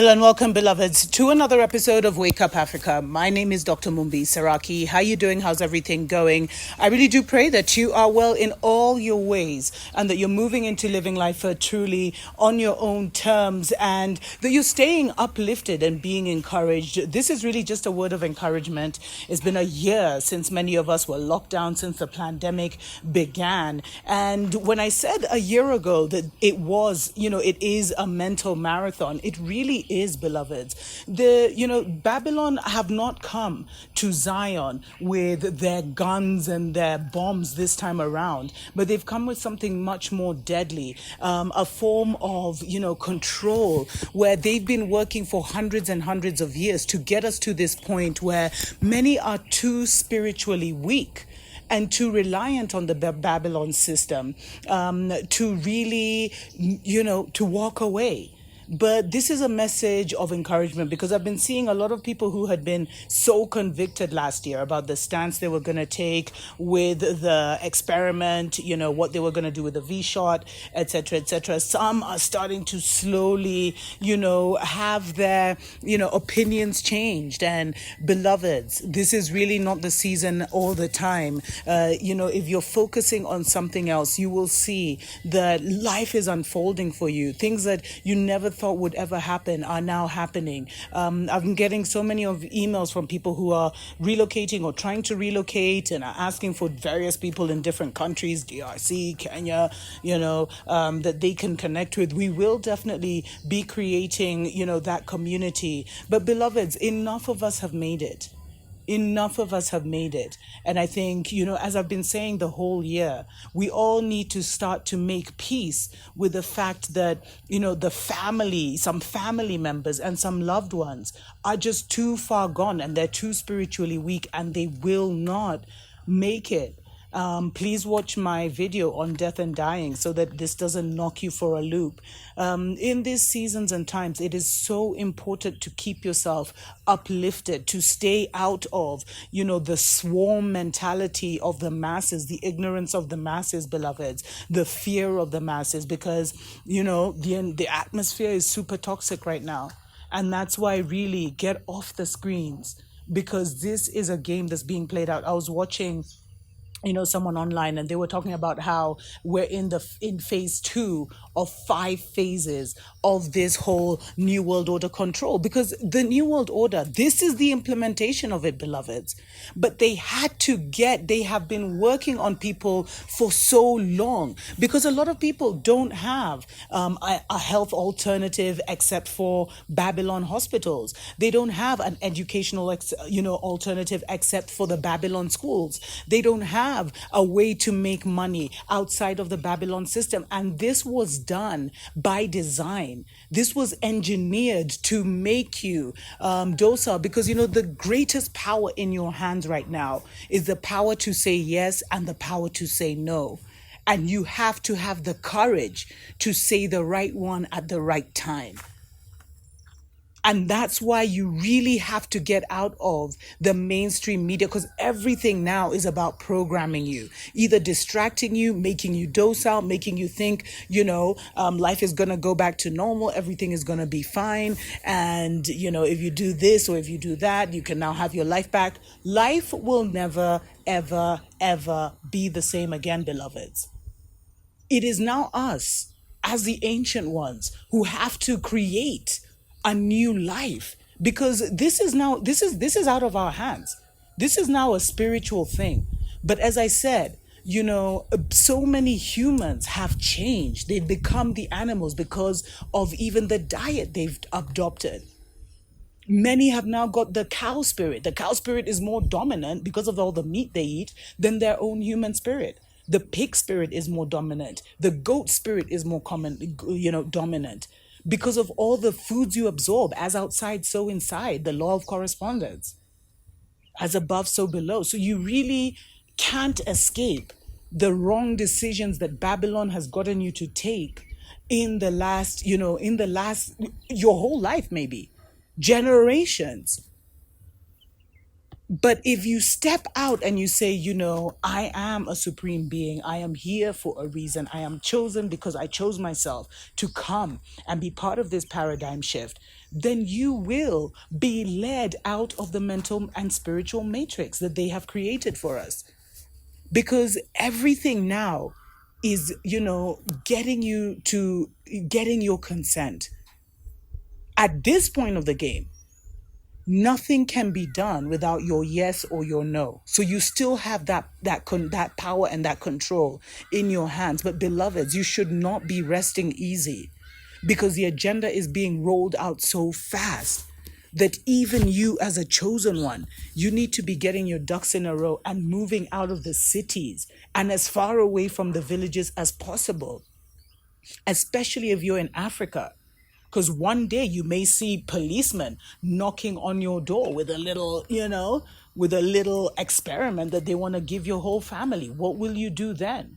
Hello and welcome, beloveds, to another episode of Wake Up Africa. My name is Dr. Mumbi Saraki. How you doing? How's everything going? I really do pray that you are well in all your ways and that you're moving into living life truly on your own terms and that you're staying uplifted and being encouraged. This is really just a word of encouragement. It's been a year since many of us were locked down, since the pandemic began. And when I said a year ago that it was, it is a mental marathon, it really is, beloveds. Babylon have not come to Zion with their guns and their bombs this time around, but they've come with something much more deadly, a form of, control, where they've been working for hundreds and hundreds of years to get us to this point where many are too spiritually weak and too reliant on the Babylon system to really, to walk away. But this is a message of encouragement because I've been seeing a lot of people who had been so convicted last year about the stance they were going to take with the experiment, what they were going to do with the V-shot, etc., etc. Some are starting to slowly, have their, opinions changed. And beloveds, this is really not the season all the time. If you're focusing on something else, you will see that life is unfolding for you. Things that you never thought would ever happen are now happening. I've been getting so many of emails from people who are relocating or trying to relocate and are asking for various people in different countries, DRC, Kenya, that they can connect with. We will definitely be creating, that community. But beloveds, enough of us have made it. Enough of us have made it. And I think, as I've been saying the whole year, we all need to start to make peace with the fact that, some family members and some loved ones are just too far gone and they're too spiritually weak and they will not make it. Please watch my video on death and dying so that this doesn't knock you for a loop. In these seasons and times, it is so important to keep yourself uplifted, to stay out of, the swarm mentality of the masses, the ignorance of the masses, beloveds, the fear of the masses, because, the atmosphere is super toxic right now. And that's why really get off the screens, because this is a game that's being played out. I was watching someone online and they were talking about how we're in phase 2 of 5 phases of this whole New World Order control, because the New World Order, this is the implementation of it, beloveds. But they have been working on people for so long because a lot of people don't have a health alternative except for Babylon hospitals. They don't have an educational alternative except for the Babylon schools. They don't have a way to make money outside of the Babylon system. And this was done by design. This was engineered to make you docile, because the greatest power in your hands right now is the power to say yes and the power to say no. And you have to have the courage to say the right one at the right time. And that's why you really have to get out of the mainstream media, because everything now is about programming you, either distracting you, making you docile, making you think, life is going to go back to normal. Everything is going to be fine. And, if you do this or if you do that, you can now have your life back. Life will never, ever, ever be the same again, beloveds. It is now us, as the ancient ones, who have to create a new life, because this is out of our hands. This is now a spiritual thing. But as I said, so many humans have changed. They've become the animals because of even the diet they've adopted. Many have now got the cow spirit. The cow spirit is more dominant because of all the meat they eat than their own human spirit. The pig spirit is more dominant. The goat spirit is more dominant. Because of all the foods you absorb, as outside, so inside, the law of correspondence, as above, so below. So you really can't escape the wrong decisions that Babylon has gotten you to take in the last, your whole life, maybe, generations. But if you step out and you say, I am a supreme being, I am here for a reason, I am chosen because I chose myself to come and be part of this paradigm shift, then you will be led out of the mental and spiritual matrix that they have created for us. Because everything now is, getting your consent. At this point of the game, nothing can be done without your yes or your no. So you still have that power and that control in your hands. But beloveds, you should not be resting easy, because the agenda is being rolled out so fast that even you as a chosen one, you need to be getting your ducks in a row and moving out of the cities and as far away from the villages as possible, especially if you're in Africa. Because one day you may see policemen knocking on your door with a little, with a little experiment that they want to give your whole family. What will you do then?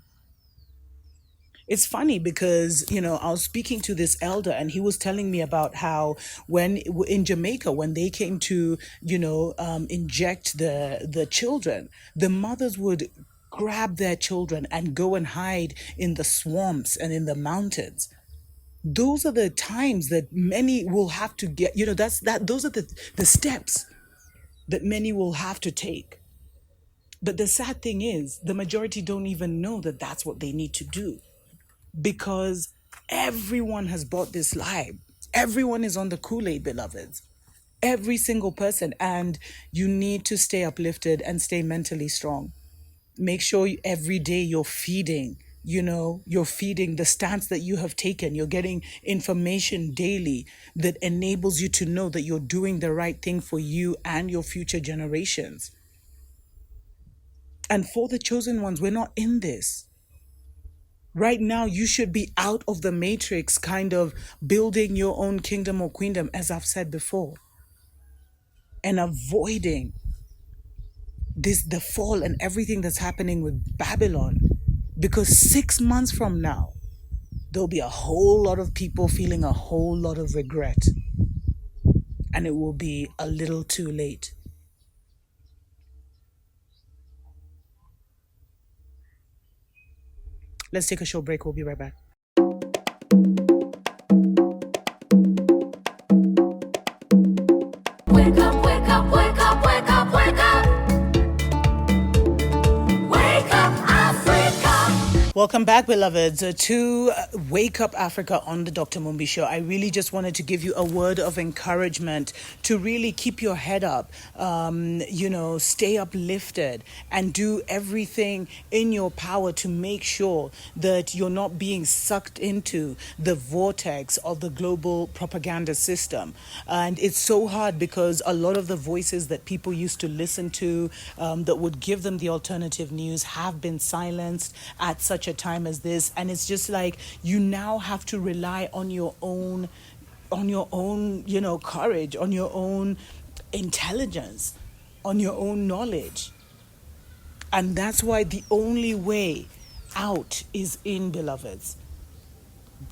It's funny because, I was speaking to this elder and he was telling me about how when in Jamaica, when they came to, inject the children, the mothers would grab their children and go and hide in the swamps and in the mountains. Those are the times that many will have to get, those are the steps that many will have to take. But the sad thing is, the majority don't even know that that's what they need to do, because everyone has bought this lie. Everyone is on the Kool-Aid, beloveds. Every single person. And you need to stay uplifted and stay mentally strong. Make sure every day you're feeding, you're feeding the stance that you have taken. You're getting information daily that enables you to know that you're doing the right thing for you and your future generations. And for the chosen ones, we're not in this. Right now, you should be out of the matrix, kind of building your own kingdom or queendom, as I've said before, and avoiding the fall and everything that's happening with Babylon. Because 6 months from now, there'll be a whole lot of people feeling a whole lot of regret. And it will be a little too late. Let's take a short break. We'll be right back. Wake up, wake up, wake up, wake up, wake up. Wake up, Africa. Welcome back, beloveds, to Wake Up Africa on the Dr. Mumbi Show. I really just wanted to give you a word of encouragement to really keep your head up, stay uplifted and do everything in your power to make sure that you're not being sucked into the vortex of the global propaganda system. And it's so hard because a lot of the voices that people used to listen to that would give them the alternative news have been silenced at such a time as this. And it's just like you now have to rely on your own courage, on your own intelligence, on your own knowledge. And that's why the only way out is in, beloveds.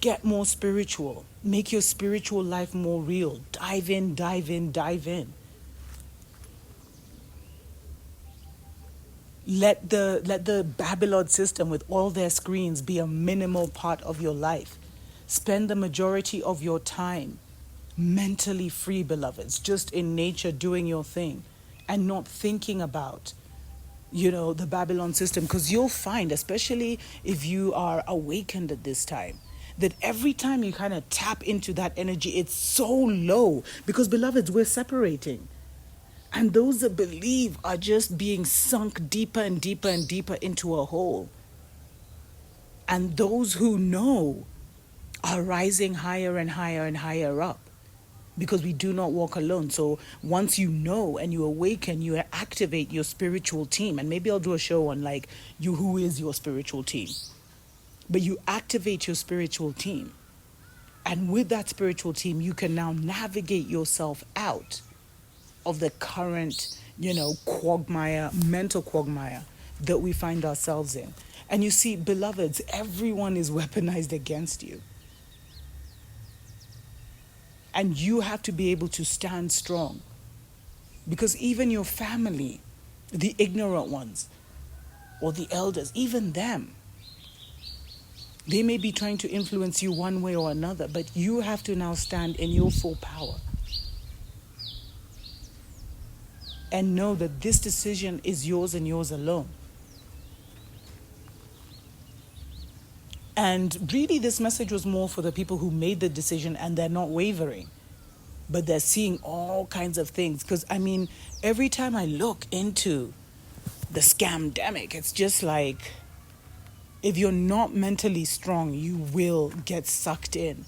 Get more spiritual. Make your spiritual life more real. Dive in, dive in, dive in. Let the Babylon system with all their screens be a minimal part of your life. Spend the majority of your time mentally free, beloveds, just in nature doing your thing and not thinking about, the Babylon system. Because you'll find, especially if you are awakened at this time, that every time you kind of tap into that energy, it's so low because, beloveds, we're separating. And those that believe are just being sunk deeper and deeper and deeper into a hole. And those who know are rising higher and higher and higher up, because we do not walk alone. So once you know and you awaken, you activate your spiritual team. And maybe I'll do a show on who is your spiritual team. But you activate your spiritual team. And with that spiritual team, you can now navigate yourself out of the current, quagmire, mental quagmire that we find ourselves in. And you see, beloveds, everyone is weaponized against you. And you have to be able to stand strong Because even your family, the ignorant ones, or the elders, even them, they may be trying to influence you one way or another, but you have to now stand in your full power and know that this decision is yours and yours alone. And really, this message was more for the people who made the decision and they're not wavering, but they're seeing all kinds of things. Because, I mean, every time I look into the scamdemic, it's just like, if you're not mentally strong, you will get sucked in,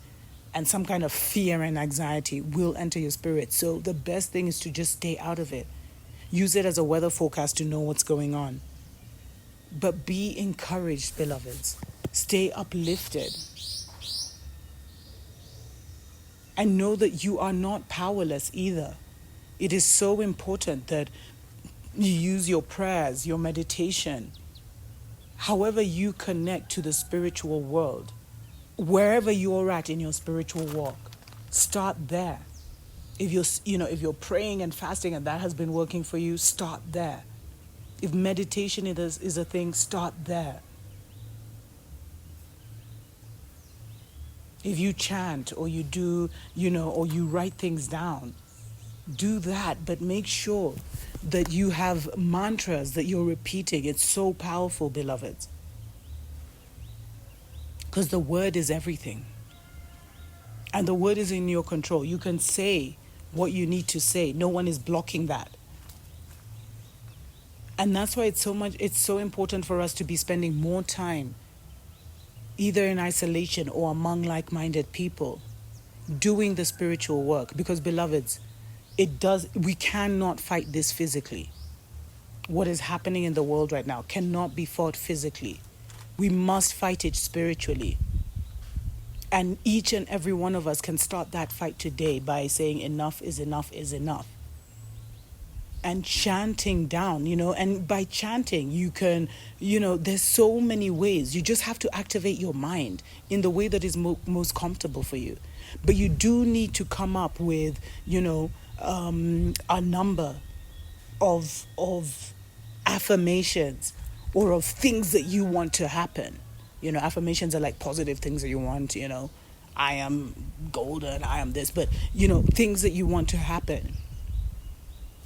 and some kind of fear and anxiety will enter your spirit. So the best thing is to just stay out of it. Use it as a weather forecast to know what's going on. But be encouraged, beloveds. Stay uplifted. And know that you are not powerless either. It is so important that you use your prayers, your meditation, however you connect to the spiritual world, wherever you're at in your spiritual walk. Start there. If you're praying and fasting and that has been working for you, start there. If meditation is a thing, start there. If you chant or you do, or you write things down, do that, but make sure that you have mantras that you're repeating. It's so powerful, beloveds. Because the word is everything. And the word is in your control. You can say what you need to say. No one is blocking that. And that's why it's so important for us to be spending more time either in isolation or among like-minded people doing the spiritual work. Because, beloveds, we cannot fight this physically. What is happening in the world right now cannot be fought physically. We must fight it spiritually. And each and every one of us can start that fight today by saying enough is enough is enough. And chanting down, and by chanting, you can, there's so many ways. You just have to activate your mind in the way that is most comfortable for you. But you do need to come up with, a number of affirmations or of things that you want to happen. Affirmations are like positive things that you want, I am golden, I am this, but, things that you want to happen.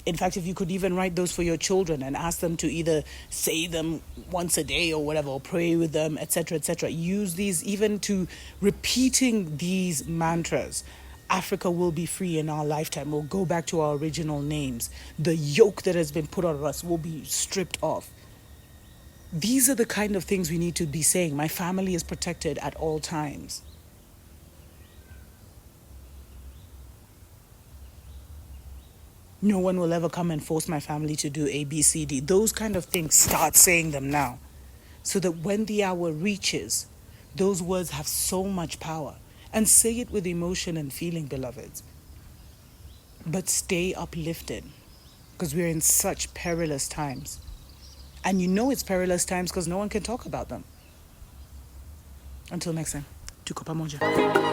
In fact, if you could even write those for your children and ask them to either say them once a day or whatever, or pray with them, etc., etc. Use these even to repeating these mantras. Africa will be free in our lifetime. We'll go back to our original names. The yoke that has been put on us will be stripped off. These are the kind of things we need to be saying. My family is protected at all times. No one will ever come and force my family to do A, B, C, D. Those kind of things, start saying them now. So that when the hour reaches, those words have so much power. And say it with emotion and feeling, beloveds. But stay uplifted. Because we're in such perilous times. And it's perilous times because no one can talk about them. Until next time. Tuko pamoja.